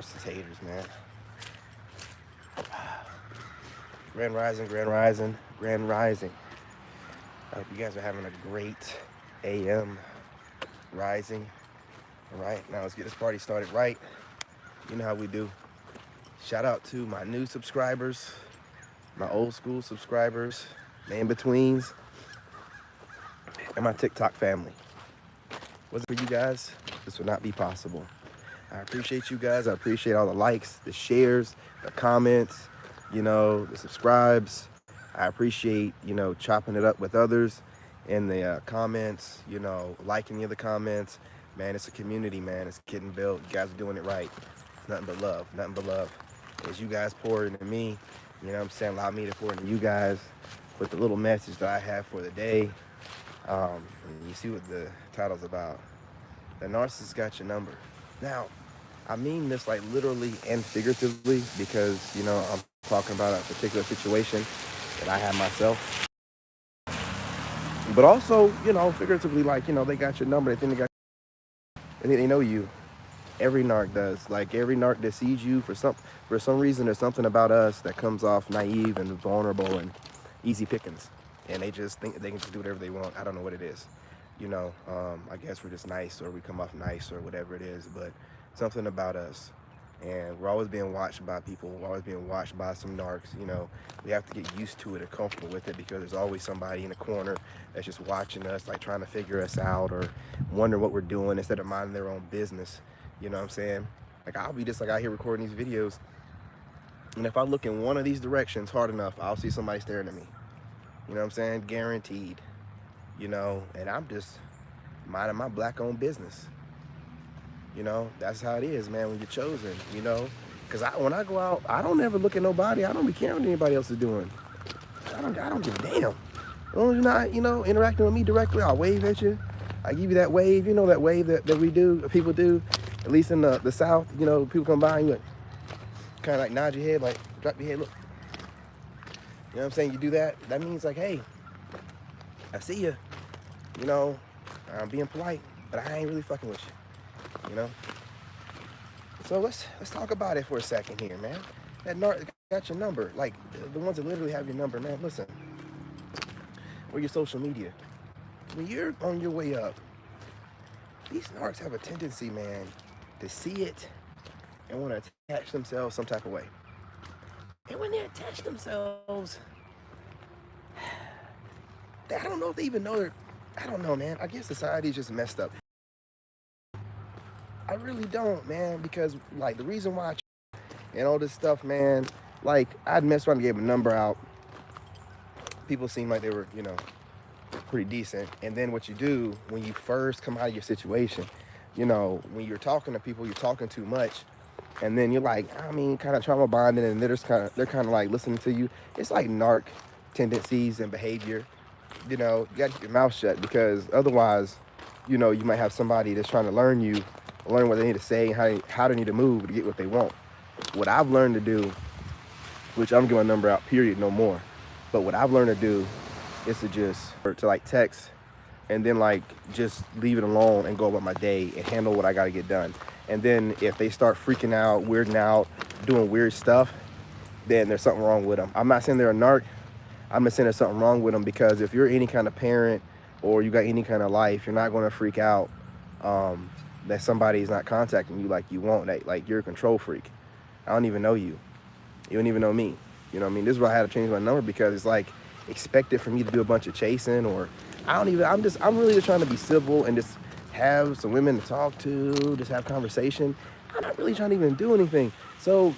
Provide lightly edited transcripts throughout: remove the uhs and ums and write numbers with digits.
Narcissist haters, man. Grand rising, grand rising, grand rising. I hope you guys are having a great AM rising. All right, now let's get this party started right. You know how we do. Shout out to my new subscribers, my old school subscribers, my in-betweens, and my TikTok family. Wasn't for you guys, this would not be possible. I appreciate you guys. I appreciate all the likes, the shares, the comments, the subscribes. I appreciate, chopping it up with others in the comments, liking the other comments. Man, it's a community, man. It's getting built. You guys are doing it right. It's nothing but love, nothing but love. As you guys pour into me, allow me to pour into you guys with the little message that I have for the day. You see what the title's about. The narcissist got your number. Now, I mean this like literally and figuratively because, I'm talking about a particular situation that I had myself. But also, figuratively, like, they got your number. They know you. Every narc does. Like, every narc that sees you for some reason, there's something about us that comes off naive and vulnerable and easy pickings. And they just think they can just do whatever they want. I don't know what it is. I guess we're just nice, or we come off nice, or whatever it is, but something about us. And we're always being watched by people. We're always being watched by some narcs. We have to get used to it and comfortable with it because there's always somebody in the corner that's just watching us, like trying to figure us out or wonder what we're doing instead of minding their own business. You know what I'm saying? Like, I'll be just like out here recording these videos, and if I look in one of these directions hard enough, I'll see somebody staring at me. You know what I'm saying? Guaranteed. And I'm just minding my black-owned business. That's how it is, man, when you're chosen, because when I go out, I don't ever look at nobody. I don't be caring what anybody else is doing. I don't give a damn. As long as you're not, interacting with me directly, I'll wave at you. I give you that wave, that wave that we do, that people do, at least in the South, people come by and you kind of like nod your head, like drop your head, look. You know what I'm saying? You do that, that means like, hey, I see you. I'm being polite, but I ain't really fucking with you. So let's talk about it for a second here, man. That narc got your number, like the ones that literally have your number, man. Listen, or your social media. When you're on your way up, these narcs have a tendency, man, to see it and want to attach themselves some type of way. And when they attach themselves, I don't know if they even know I don't know, man. I guess society's just messed up. I really don't, man, because like the reason why and all this stuff, man, like I'd mess around and gave a number out. People seemed like they were, pretty decent. And then what you do when you first come out of your situation, when you're talking to people, you're talking too much. And then you're like, kind of trauma bonding, and they're kind of like listening to you. It's like narc tendencies and behavior. You got to keep your mouth shut because otherwise, you might have somebody that's trying to learn what they need to say and how they need to move to get what they want. What I've learned to do, which I'm giving my number out, period, no more. But what I've learned to do is to like text and then like just leave it alone and go about my day and handle what I got to get done. And then if they start freaking out, weirding out, doing weird stuff, then there's something wrong with them. I'm not saying they're a narc. I'm just saying there's something wrong with them because if you're any kind of parent or you got any kind of life, you're not going to freak out that somebody's not contacting you like you want. Like you're a control freak. I don't even know you. You don't even know me. You know what I mean? This is why I had to change my number because it's like expected for me to do a bunch of chasing or I'm really just trying to be civil and just have some women to talk to, just have conversation. I'm not really trying to even do anything. So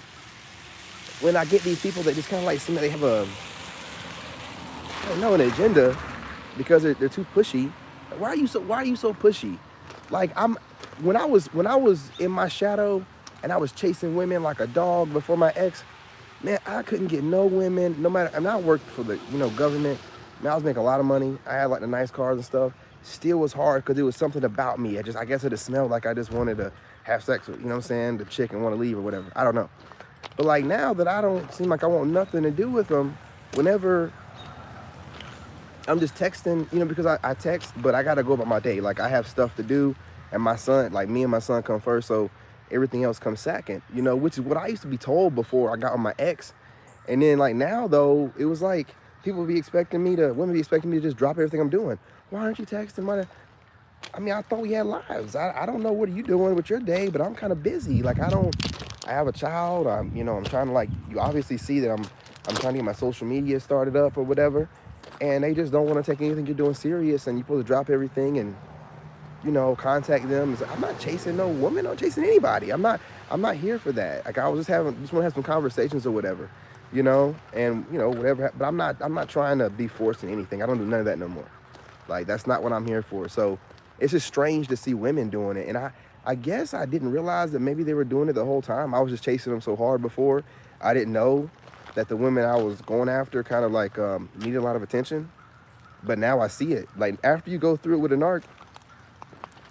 when I get these people that just kind of like seem like they have an agenda because they're too pushy. Why are you so pushy? Like when I was in my shadow and I was chasing women like a dog before my ex, man, I couldn't get no women, no matter. I worked for the government. Man, I was making a lot of money. I had like the nice cars and stuff. Still was hard because it was something about me. I guess it just smelled like I just wanted to have sex with, the chick and want to leave or whatever. I don't know. But like now that I don't seem like I want nothing to do with them, whenever I'm just texting, because I text, but I got to go about my day. Like I have stuff to do and my son, like me and my son come first. So everything else comes second, you know, which is what I used to be told before I got with my ex. And then like now though, it was like women be expecting me to just drop everything I'm doing. Why aren't you texting? I mean, I thought we had lives. I don't know what are you doing with your day, but I'm kind of busy. Like I have a child. I'm trying to, like, you obviously see that I'm trying to get my social media started up or whatever. And they just don't want to take anything you're doing serious, and you're supposed to drop everything and, you know, contact them. I'm not chasing no woman. I'm chasing anybody. I'm not here for that. Like I was just want to have some conversations or whatever, you know, and you know, whatever. But I'm not trying to be forcing anything. I don't do none of that no more. Like that's not what I'm here for. So it's just strange to see women doing it. And I guess I didn't realize that maybe they were doing it the whole time. I was just chasing them so hard before. I didn't know that the women I was going after kind of like needed a lot of attention. But now I see it. Like after you go through it with a narc,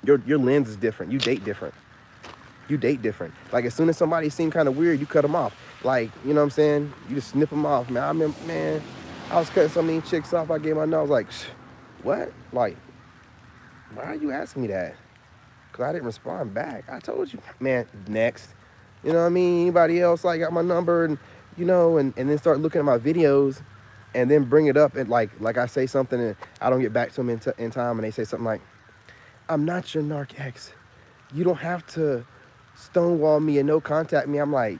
your lens is different. You date different. Like as soon as somebody seemed kind of weird, you cut them off. Like, you know what I'm saying? You just snip them off, man. I remember, man, I was cutting so many chicks off. I gave my nose like, what? Like, why are you asking me that? Because I didn't respond back. I told you, man, next. You know what I mean? Anybody else like got my number and, you know, and then start looking at my videos and then bring it up and like I say something and I don't get back to them in time and they say something like, I'm not your narc ex. You don't have to stonewall me and no contact me. I'm like,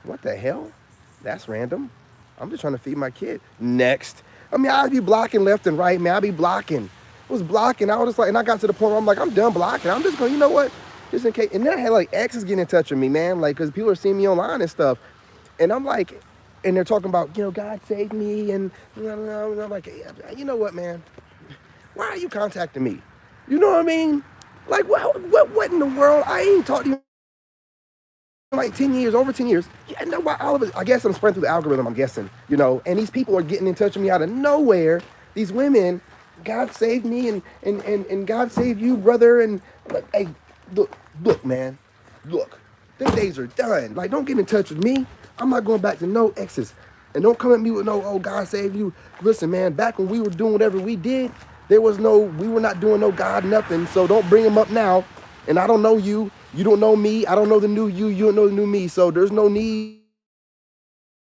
what the hell? That's random. I'm just trying to feed my kid. Next. I mean, I'd be blocking left and right, man. I'd be blocking. I was blocking. I was just like, and I got to the point where I'm like, I'm done blocking. I'm just going, you know what? Just in case. And then I had like exes getting in touch with me, man. Like, because people are seeing me online and stuff. And I'm like, and they're talking about, you know, God saved me. And I'm like, you know what, man? Why are you contacting me? You know what I mean? Like, what in the world? I ain't talked to you in like 10 years, over 10 years. Yeah, no, all of it. I guess I'm spreading through the algorithm, I'm guessing, you know. And these people are getting in touch with me out of nowhere. These women, God saved me and God saved you, brother. And hey, look, man, look, them days are done. Like, don't get in touch with me. I'm not going back to no exes. And don't come at me with no, oh, God saved you. Listen, man, back when we were doing whatever we did, we were not doing no God nothing. So don't bring them up now. And I don't know you. You don't know me. I don't know the new you. You don't know the new me. So there's no need.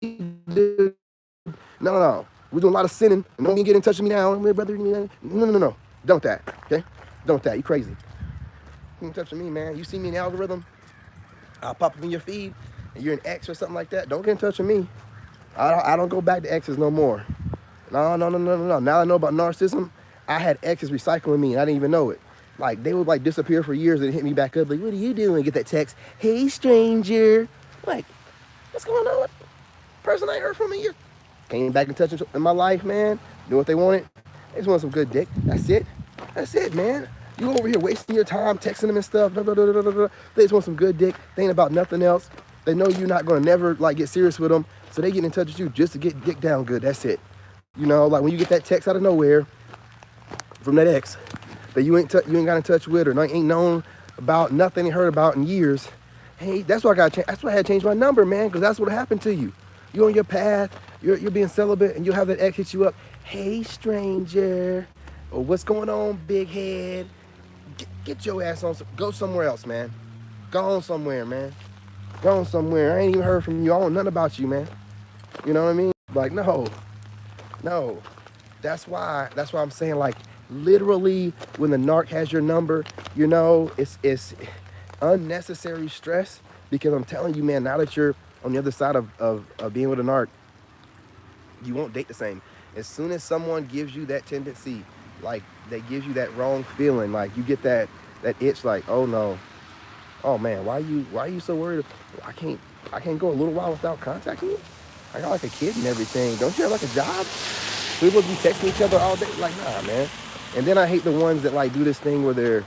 No. We're doing a lot of sinning. And don't even get in touch with me now. Brother, no. Don't that. Okay? Don't that. You crazy. Get in touch with me, man. You see me in the algorithm, I'll pop up in your feed, and you're an ex or something like that. Don't get in touch with me. I don't go back to exes no more. No. Now I know about narcissism. I had exes recycling me, and I didn't even know it. Like, they would, like, disappear for years and hit me back up. Like, what are you doing? Get that text. Hey, stranger. Like, what's going on? Person I heard from in years. Came back in touch in my life, man. Knew what they wanted. They just want some good dick. That's it, man. You over here wasting your time texting them and stuff. Blah, blah, blah, blah, blah. They just want some good dick. They ain't about nothing else. They know you're not going to never, like, get serious with them. So they get in touch with you just to get dick down good. That's it. You know, like when you get that text out of nowhere from that ex that you ain't got in touch with or ain't known about, nothing ain't heard about in years. Hey, that's why I had to change my number, man, because that's what happened to you. You're on your path, you're being celibate, and you'll have that ex hit you up. Hey, stranger. Or what's going on, big head? Get your ass on. Go somewhere else, man. Go on somewhere, man. Go on somewhere. I ain't even heard from you. I don't know nothing about you, man. You know what I mean? Like, no. That's why I'm saying, like, literally, when the narc has your number, you know, it's unnecessary stress, because I'm telling you, man, now that you're on the other side of being with a narc, you won't date the same. As soon as someone gives you that tendency, like, they gives you that wrong feeling, like, you get that itch, like, oh no, oh man, why are you so worried? I can't go a little while without contacting you. I got like a kid and everything. Don't you have like a job? People be texting each other all day. Like, nah, man. And then I hate the ones that like do this thing where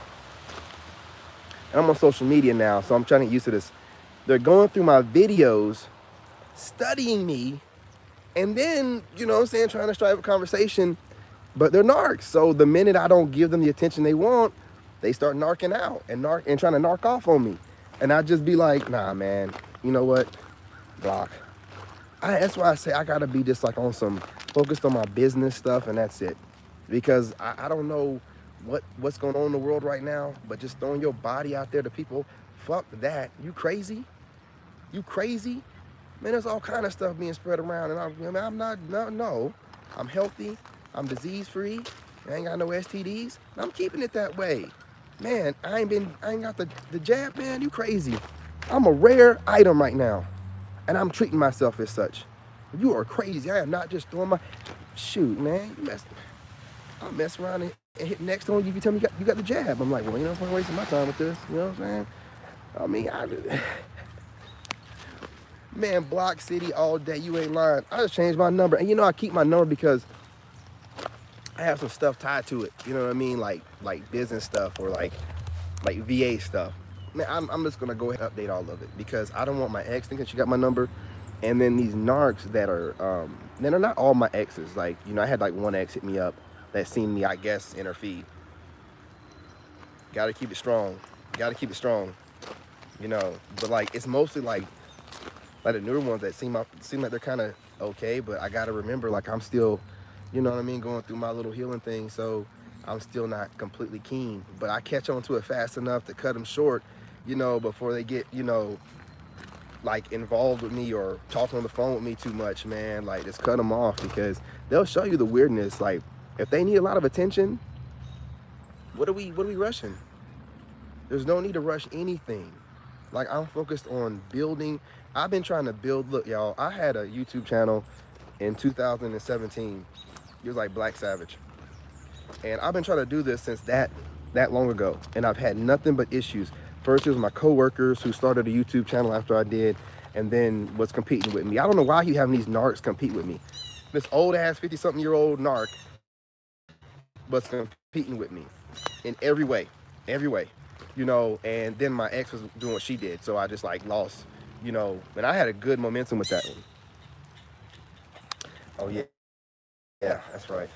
and I'm on social media now, so I'm trying to get used to this. They're going through my videos, studying me, and then, you know what I'm saying, trying to strike a conversation, but they're narcs. So the minute I don't give them the attention they want, they start narking out and trying to narc off on me. And I just be like, nah, man, you know what? Block. That's why I say I gotta be just like on some focused on my business stuff, and that's it. Because I don't know what's going on in the world right now, but just throwing your body out there to people Fuck that. You crazy? You crazy? Man, there's all kind of stuff being spread around, and I'm not, no. I'm healthy. I'm disease-free. I ain't got no STDs. I'm keeping it that way. Man, I ain't got the jab, man. You crazy. I'm a rare item right now, and I'm treating myself as such. You are crazy. I am not just throwing my, shoot, man. I'll mess around and hit next on you if you tell me you got the jab. I'm like, well, you know, I'm wasting my time with this. You know what I'm saying? I mean, man, Block City all day. You ain't lying. I just changed my number. And you know, I keep my number because I have some stuff tied to it. You know what I mean? Like business stuff or like VA stuff. Man, I'm just going to go ahead and update all of it because I don't want my ex thinking she got my number. And then these narcs that are not all my exes. Like, you know, I had like one ex hit me up that seen me, I guess, in her feed. Got to keep it strong. Got to keep it strong. You know, but like, it's mostly like the newer ones that seem like they're kind of okay, but I got to remember, like, I'm still, you know what I mean, going through my little healing thing, so I'm still not completely keen. But I catch on to it fast enough to cut them short, you know, before they get, you know, like involved with me or talking on the phone with me too much, man. Like, just cut them off because they'll show you the weirdness. Like, if they need a lot of attention, what are we rushing? There's no need to rush anything. Like, I'm focused on building. I've been trying to build. Look, y'all, I had a YouTube channel in 2017. It was like Black Savage. And I've been trying to do this since that long ago. And I've had nothing but issues. First, it was my coworkers who started a YouTube channel after I did, and then was competing with me. I don't know why you having these narcs compete with me. This old-ass 50-something-year-old narc was competing with me in every way, you know. And then my ex was doing what she did, so I just like lost, you know. And I had a good momentum with that one. Oh yeah, that's right,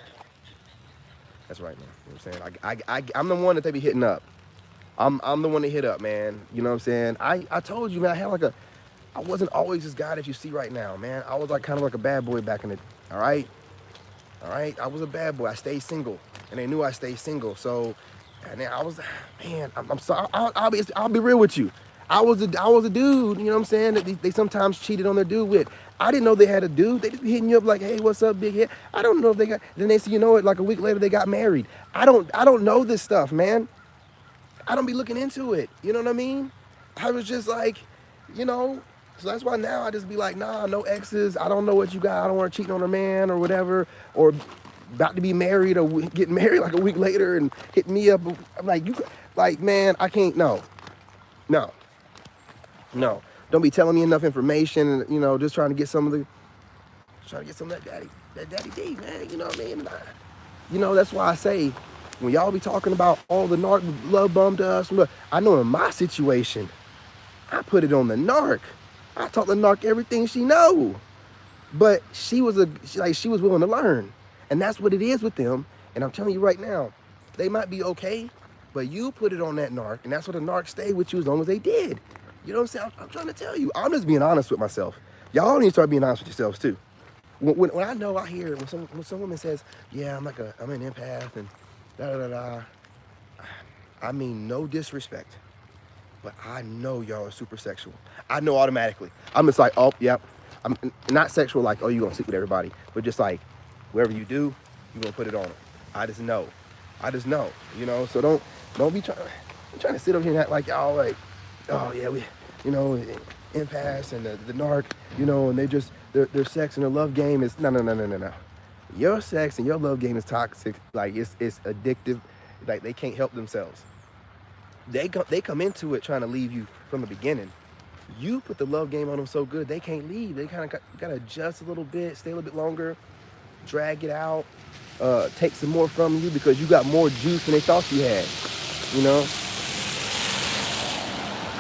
man. You know what I'm saying? I'm the one that they be hitting up. I'm the one to hit up, man. You know what I'm saying? I told you, man. I wasn't always this guy that you see right now, man. I was like kind of like a bad boy back in the. All right. I was a bad boy. I stayed single, and they knew I stayed single. So, and then I was, man. I'm sorry. I'll be real with you. I was a dude. You know what I'm saying? That they sometimes cheated on their dude with. I didn't know they had a dude. They just be hitting you up like, hey, what's up, big head? I don't know if they got. Then they say, you know what? Like a week later, they got married. I don't know this stuff, man. I don't be looking into it. You know what I mean? I was just like, you know. So that's why now I just be like, nah, no exes. I don't know what you got. I don't want to cheat on a man or whatever, or about to be married or get married like a week later and hit me up. I'm like, man, I can't. No. Don't be telling me enough information. You know, just trying to get some of that daddy D, man. You know what I mean? You know, that's why I say, when y'all be talking about all the narc love bum to us, I know in my situation, I put it on the narc. I taught the narc everything she know, but she was willing to learn, and that's what it is with them. And I'm telling you right now, they might be okay, but you put it on that narc, and that's what the narc stayed with you as long as they did. You know what I'm saying? I'm trying to tell you. I'm just being honest with myself. Y'all need to start being honest with yourselves too. When I hear when some woman says, yeah, I'm an empath and da da da da. I mean, no disrespect, but I know y'all are super sexual. I know automatically. I'm just like, oh, yep. I'm not sexual like, oh, you gonna sleep with everybody, but just like, wherever you do, you gonna put it on them. I just know, you know. So don't be trying to sit over here and act like y'all like, oh yeah, we, you know, empaths and the narc, you know, and their sex and their love game is no. Your sex and your love game is toxic. Like it's addictive. Like they can't help themselves. They come into it trying to leave you from the beginning. You put the love game on them so good they can't leave. They kind of got to adjust a little bit, stay a little bit longer, drag it out, take some more from you because you got more juice than they thought you had. You know.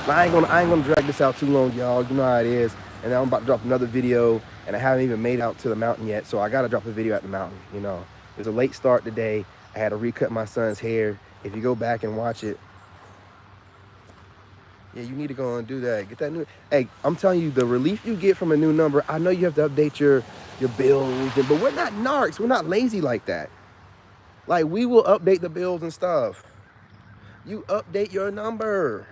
I ain't gonna drag this out too long, y'all. You know how it is. And now I'm about to drop another video, and I haven't even made it out to the mountain yet, so I gotta drop a video at the mountain. You know, there's a late start today. I had to recut my son's hair. If you go back and watch it, yeah, you need to go and do that. Get that new. Hey, I'm telling you, the relief you get from a new number. I know you have to update your bills, but we're not narcs. We're not lazy like that. Like, we will update the bills and stuff. You update your number.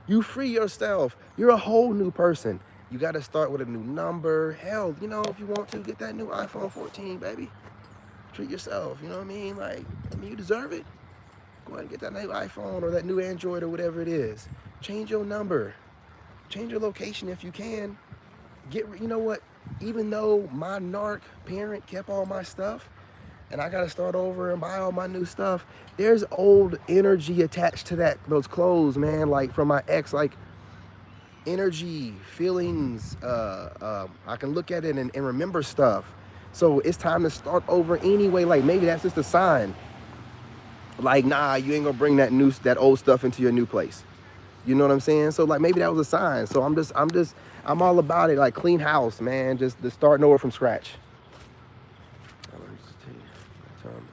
You free yourself. You're a whole new person. You got to start with a new number. Hell, you know, if you want to, get that new iPhone 14, baby. Treat yourself. You know what I mean? Like, I mean, you deserve it. Go ahead and get that new iPhone or that new Android or whatever it is. Change your number. Change your location if you can. You know what? Even though my narc parent kept all my stuff, and I gotta start over and buy all my new stuff, there's old energy attached to those clothes, man. Like from my ex, like energy, feelings. I can look at it and remember stuff. So it's time to start over anyway. Like maybe that's just a sign. Like, nah, you ain't gonna bring that old stuff into your new place. You know what I'm saying? So like maybe that was a sign. So I'm all about it. Like clean house, man. Just starting over from scratch.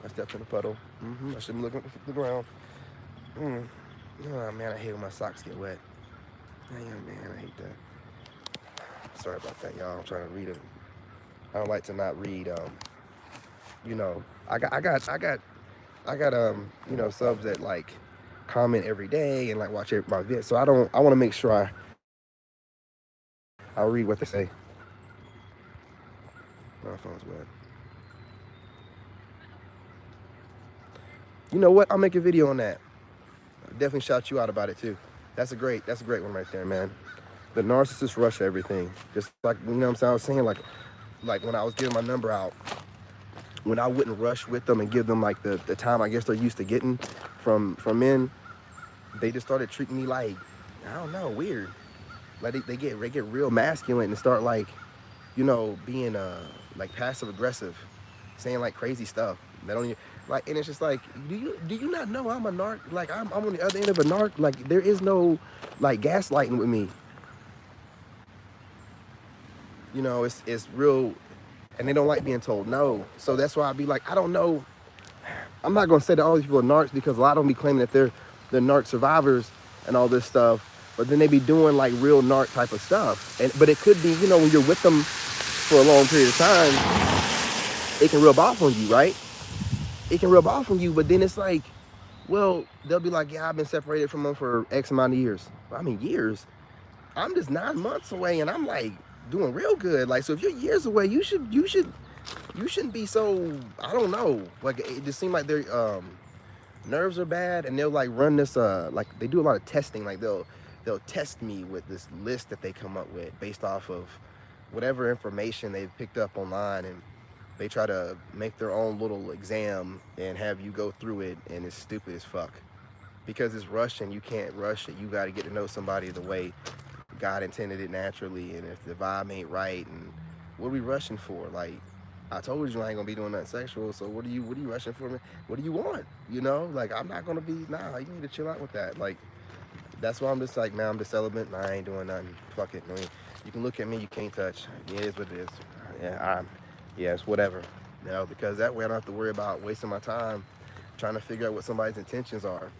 I stepped in the puddle. I shouldn't be looking at the ground. Oh man, I hate when my socks get wet. Man, I hate that. Sorry about that, y'all. I'm trying to read it. I don't like to not read. You know, I got you know, subs that like comment every day and like watch my vids. So I want to make sure I read what they say. My phone's wet. You know what? I'll make a video on that. I'll definitely shout you out about it too. That's a great one right there, man. The narcissists rush everything. Just like, you know what I'm saying? I was saying like when I was giving my number out, when I wouldn't rush with them and give them like the time I guess they're used to getting from men, they just started treating me like, I don't know, weird. Like they get real masculine and start like, you know, being like passive aggressive, saying like crazy stuff. They don't even like, and it's just like, do you not know I'm a narc? Like I'm on the other end of a narc. Like there is no like gaslighting with me. You know, it's real, and they don't like being told no. So that's why I be like, I don't know. I'm not gonna say that all these people are narcs because a lot of them be claiming that they're narc survivors and all this stuff. But then they be doing like real narc type of stuff. But it could be, you know, when you're with them for a long period of time, it can rub off on you, right? It can rub off on you, but then it's like, well, they'll be like, yeah, I've been separated from them for X amount of years. I mean, years. I'm just 9 months away, and I'm like doing real good. Like, so if you're years away, you shouldn't be so, I don't know. Like, it just seems like their nerves are bad, and they'll like run this like they do a lot of testing. Like they'll test me with this list that they come up with based off of whatever information they've picked up online, and they try to make their own little exam and have you go through it, and it's stupid as fuck because it's rushed and you can't rush it. You got to get to know somebody the way God intended it naturally, and if the vibe ain't right, and what are we rushing for? Like, I told you I ain't gonna be doing nothing sexual, so what are you rushing for me? What do you want? You know, like I'm not gonna be, nah, you need to chill out with that. Like, that's why I'm just like, man, I'm just celibate and I ain't doing nothing. Fuck it. I mean, you can look at me, you can't touch. It is what it is. Yeah, it's whatever. You know, because that way I don't have to worry about wasting my time trying to figure out what somebody's intentions are.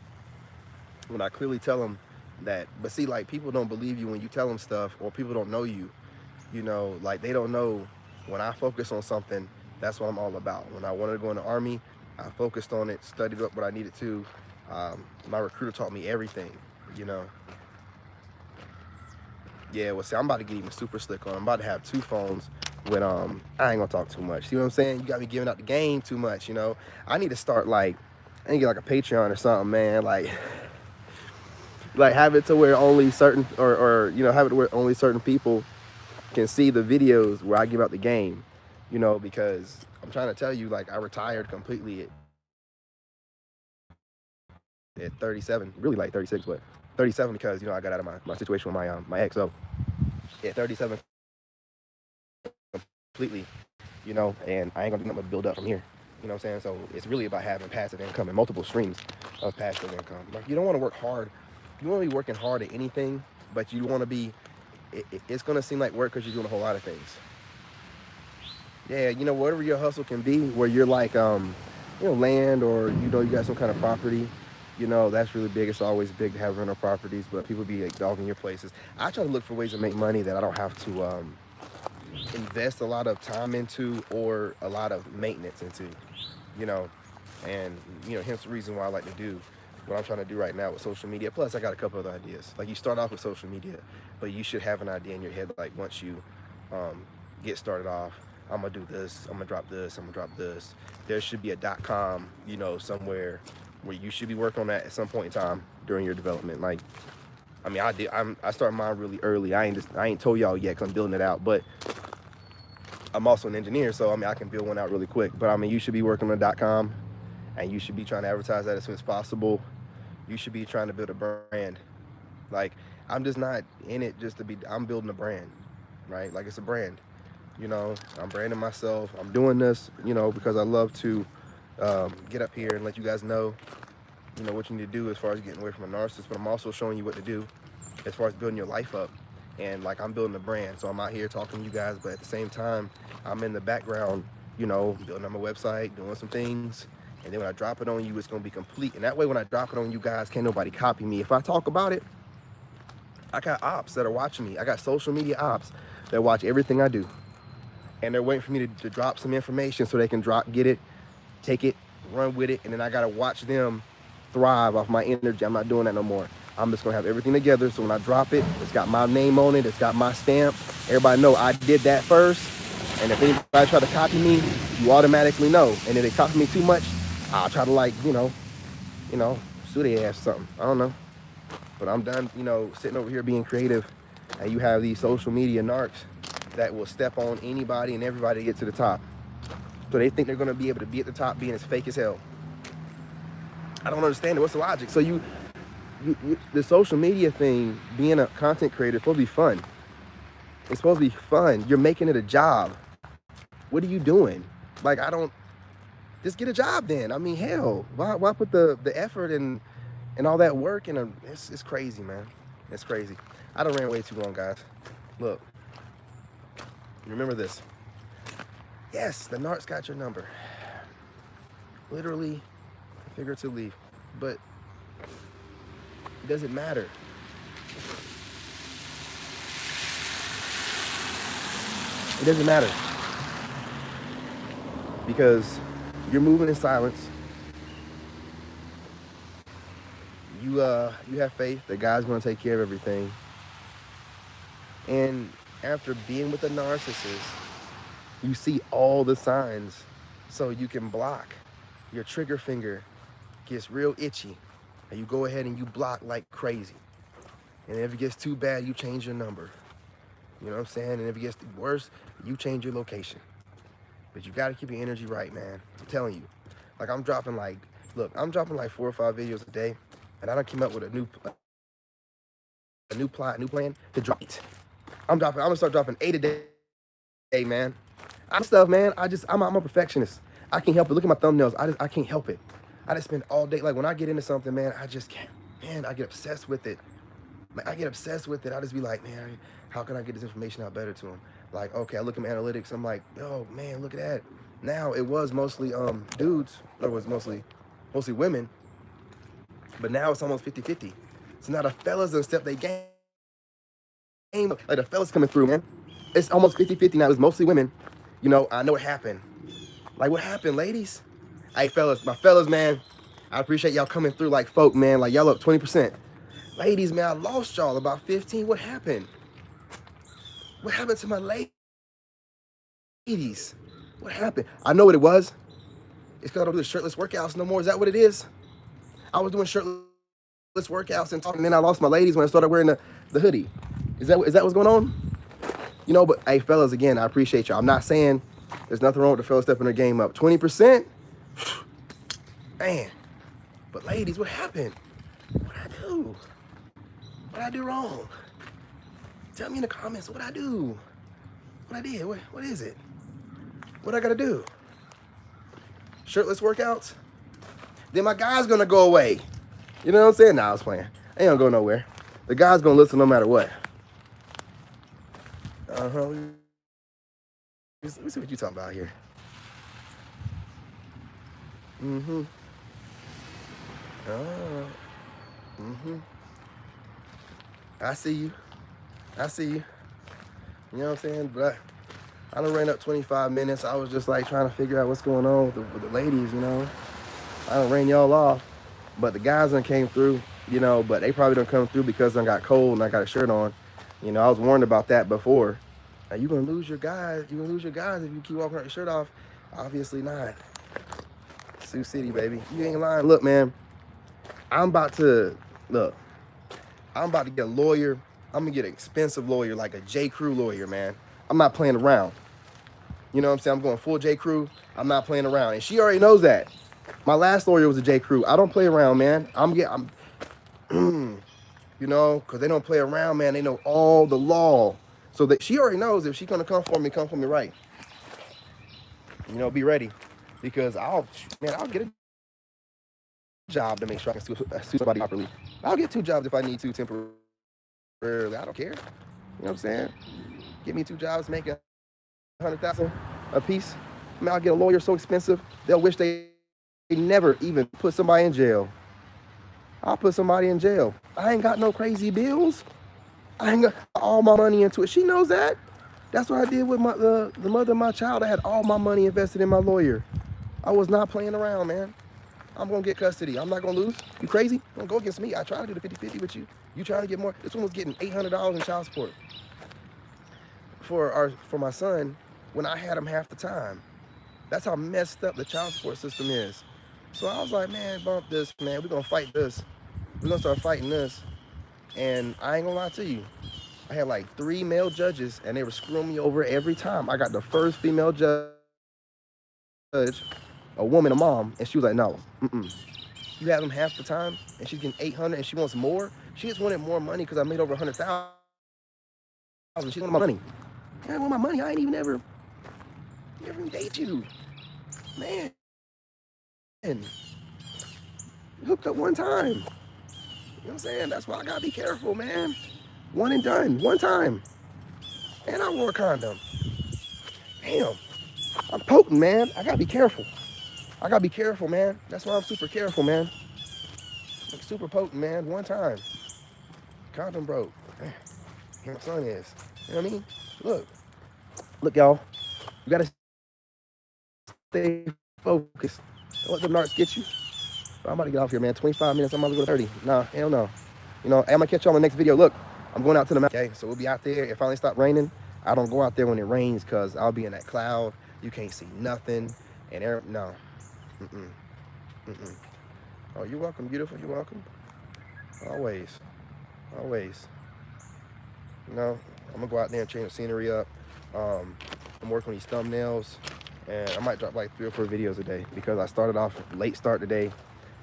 When I clearly tell them that, but see, like, people don't believe you when you tell them stuff, or people don't know you. You know, like they don't know when I focus on something, that's what I'm all about. When I wanted to go in the Army, I focused on it, studied up what I needed to. My recruiter taught me everything, you know. Yeah, well, see, I'm about to get even super slick on. I'm about to have 2 phones with, I ain't gonna talk too much. See what I'm saying? You got me giving out the game too much, you know. I need to start, like, I need to get like a Patreon or something, man. Like have it to where only certain, or you know, have it where only certain people can see the videos where I give out the game, you know, because I'm trying to tell you, like, I retired completely at 37, really like 36, but 37 because, you know, I got out of my situation with my ex. So at 37 completely, you know, and I ain't gonna do nothing but build up from here. You know what I'm saying? So it's really about having passive income and multiple streams of passive income. Like, you don't want to work hard. You want to be working hard at anything, but you want to be, it's going to seem like work because you're doing a whole lot of things. Yeah, you know, whatever your hustle can be, where you're like, you know, land, or, you know, you got some kind of property, you know, that's really big. It's always big to have rental properties, but people be like dogging your places. I try to look for ways to make money that I don't have to invest a lot of time into or a lot of maintenance into, you know, and, you know, hence the reason why I like to do what I'm trying to do right now with social media. Plus, I got a couple other ideas. Like, you start off with social media, but you should have an idea in your head. Like, once you um, get started off, I'm gonna do this. I'm gonna drop this. I'm gonna drop this. There should be a .com, you know, somewhere where you should be working on that at some point in time during your development. Like, I mean, I started mine really early. I ain't told y'all yet because I'm building it out. But I'm also an engineer, so I mean, I can build one out really quick. But I mean, you should be working on .com, and you should be trying to advertise that as soon as possible. You should be trying to build a brand. Like, I'm just not in it just to be. I'm building a brand, right? Like, it's a brand. You know, I'm branding myself. I'm doing this, you know, because I love to get up here and let you guys know, you know, what you need to do as far as getting away from a narcissist. But I'm also showing you what to do as far as building your life up. And like, I'm building a brand, so I'm out here talking to you guys, but at the same time, I'm in the background, you know, building on my website, doing some things. And then when I drop it on you, it's gonna be complete. And that way, when I drop it on you guys, can't nobody copy me. If I talk about it, I got ops that are watching me. I got social media ops that watch everything I do. And they're waiting for me to drop some information so they can get it, take it, run with it. And then I gotta watch them thrive off my energy. I'm not doing that no more. I'm just gonna have everything together. So when I drop it, it's got my name on it. It's got my stamp. Everybody know I did that first. And if anybody try to copy me, you automatically know. And if they copy me too much, I'll try to, like, you know, sue their ass or something. I don't know. But I'm done, you know, sitting over here being creative. And you have these social media narcs that will step on anybody and everybody to get to the top. So they think they're gonna be able to be at the top being as fake as hell. I don't understand it. What's the logic? So the social media thing, being a content creator, is supposed to be fun. It's supposed to be fun. You're making it a job. What are you doing? Like, just get a job then. I mean, hell, why put the effort and all that work in it's crazy, man. It's crazy. I done ran way too long, guys. Look, remember this. Yes, the narcs got your number. Literally, figuratively, but it doesn't matter. It doesn't matter. Because you're moving in silence. You have faith that God's gonna take care of everything. And after being with a narcissist, you see all the signs, so you can block. Your trigger finger gets real itchy, and you go ahead and you block like crazy. And if it gets too bad, you change your number. You know what I'm saying? And if it gets worse, you change your location. But you gotta keep your energy right, man. I'm telling you. Like, I'm dropping like 4 or 5 videos a day, and I done came up with a new plan to drop it. I'm gonna start dropping 8 a day, man. I'm stuff, man. I'm a perfectionist. I can't help it. Look at my thumbnails. I can't help it. I just spend all day. Like, when I get into something, man, I just can't. Man, I get obsessed with it. Like, I just be like, man, how can I get this information out better to them? Like, okay, I look at my analytics. I'm like, oh man, look at that. Now it was mostly dudes, or it was mostly women, but now it's almost 50-50. So now the fellas done step they game. Like, the fellas coming through, man. It's almost 50-50 now. It's mostly women. You know, I know what happened. Like, what happened, ladies? Hey, fellas, my fellas, man, I appreciate y'all coming through like folk, man. Like, y'all up 20%. Ladies, man, I lost y'all about 15. What happened? What happened to my ladies? What happened? I know what it was. It's because I don't do the shirtless workouts no more. Is that what it is? I was doing shirtless workouts and talking, and then I lost my ladies when I started wearing the hoodie. Is that what's going on? You know, but hey, fellas, again, I appreciate y'all. I'm not saying there's nothing wrong with the fellas stepping their game up. 20%? Man. But ladies, what happened? What'd I do? What'd I do wrong? Tell me in the comments what I do. What I did. What is it? What I gotta do? Shirtless workouts? Then my guy's gonna go away. You know what I'm saying? Nah, I was playing. Ain't gonna go nowhere. The guy's gonna listen no matter what. Uh-huh. Let me see what you talking about here. Mm-hmm. Oh. Mm-hmm. I see you. You know what I'm saying? But I done ran up 25 minutes. I was just like trying to figure out what's going on with the ladies, you know. I done ran y'all off. But the guys done came through, you know, but they probably done come through because I got cold and I got a shirt on. You know, I was warned about that before. Now, you're going to lose your guys. You're going to lose your guys if you keep walking around your shirt off. Obviously not. Sioux City, baby. You ain't lying. Look, man, I'm about to get a lawyer. I'm going to get an expensive lawyer, like a J. Crew lawyer, man. I'm not playing around. You know what I'm saying? I'm going full J. Crew. I'm not playing around. And she already knows that. My last lawyer was a J. Crew. I don't play around, man. You know, because they don't play around, man. They know all the law. So that she already knows if she's going to come for me right. You know, be ready. Because I'll get a job to make sure I can sue somebody properly. I'll get 2 jobs if I need to temporarily. I don't care. You know what I'm saying? Give me 2 jobs, make $100,000 a piece. I mean, I'll get a lawyer so expensive, they'll wish they never even put somebody in jail. I'll put somebody in jail. I ain't got no crazy bills. I ain't got all my money into it. She knows that. That's what I did with the mother of my child. I had all my money invested in my lawyer. I was not playing around, man. I'm going to get custody. I'm not going to lose. You crazy? Don't go against me. I tried to do the 50-50 with you. You trying to get more? This one was getting $800 in child support for my son when I had him half the time. That's how messed up the child support system is. So I was like, man, bump this, man. We're going to fight this. We're going to start fighting this. And I ain't going to lie to you. I had like 3 male judges, and they were screwing me over every time. I got the first female judge, a woman, a mom, and she was like, no, you have them half the time, and she's getting $800, and she wants more. She just wanted more money because I made over $100,000. She wanted my money. I want my money. I ain't even never date you, man. Hooked up one time. You know what I'm saying? That's why I gotta be careful, man. One and done, one time. And I wore a condom. Damn, I'm potent, man. I gotta be careful. I gotta be careful, man. That's why I'm super careful, man. I'm super potent, man. One time. Condom broke. Here my son is. You know what I mean? Look, y'all. You gotta stay focused. Don't let the narcs get you. I'm about to get off here, man. 25 minutes. I'm about to go to 30. Nah, hell no. You know, I'm gonna catch you on the next video. Look, I'm going out to the mountain. Okay, so we'll be out there. It finally stopped raining. I don't go out there when it rains because I'll be in that cloud. You can't see nothing. And no. Oh, you're welcome, beautiful. You're welcome. Always. You know, I'm gonna go out there and change the scenery up. I'm working on these thumbnails, and I might drop like 3 or 4 videos a day because I started off late start today,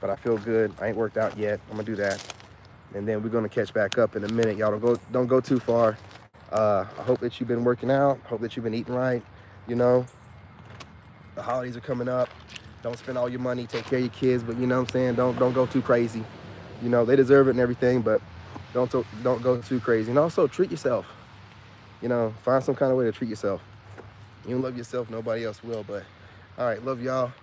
but I feel good. I ain't worked out yet. I'm gonna do that, and then we're gonna catch back up in a minute. Y'all don't go too far. I hope that you've been working out. Hope that you've been eating right. You know, the holidays are coming up. Don't spend all your money. Take care of your kids, but you know what I'm saying. Don't go too crazy. You know, they deserve it and everything, but don't go too crazy. And also treat yourself. You know, find some kind of way to treat yourself. You don't love yourself, nobody else will. But all right, love y'all.